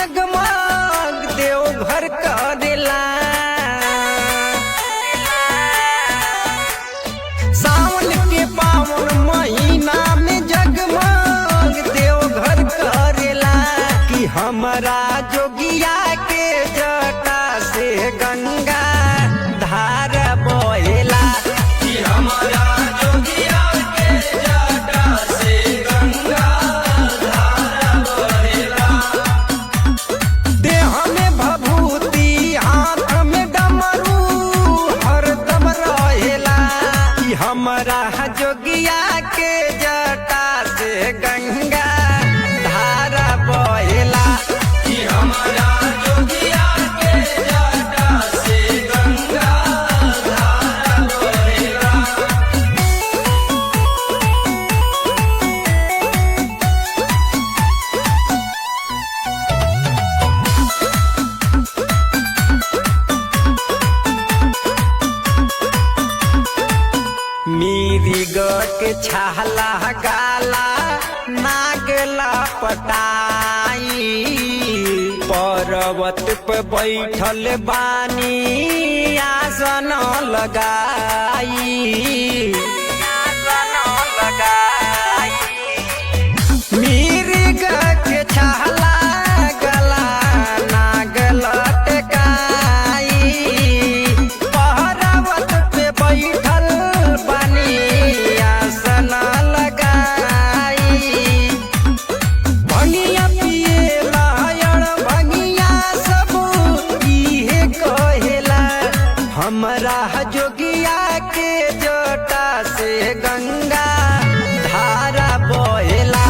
जगमग देवघर करेला। सावन के पावन महीना में जगमग देवघर करेला कि हमारा जोगिया के जटा से गंगा धार बहेला। कि हमारा जोगिया के जटा से गंगा धार बहेला। देह में भभूति हाथ में डमरू हरदम रहेला कि हमारा जोगिया के जटा से गंगा धार बहेला। कि हमारा जोगिया के जटा से गंगा धार बहेला। मिरिग के छाला गाला नागला पटाई पर्वत पे बैठल बानी आसन लगाई। मिरिग के छाला गला नागला टेकाई पर्वत पे बैठल बानी आसन लगाई। भंगिया पिए लायण भंगिया सब इहे कहेला हमरा जोगिया के जटा से गंगा धारा बहेला।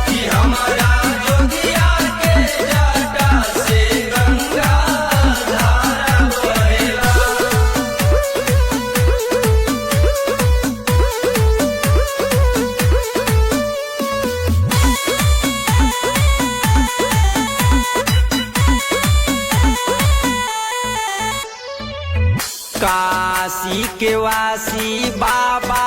कि हमारा जोगिया के जटा से गंगा धारा बहेला। काशी के वासी बाबा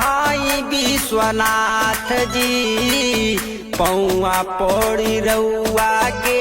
हई विश्वनाथ जी पौआ पड़ी रउआ के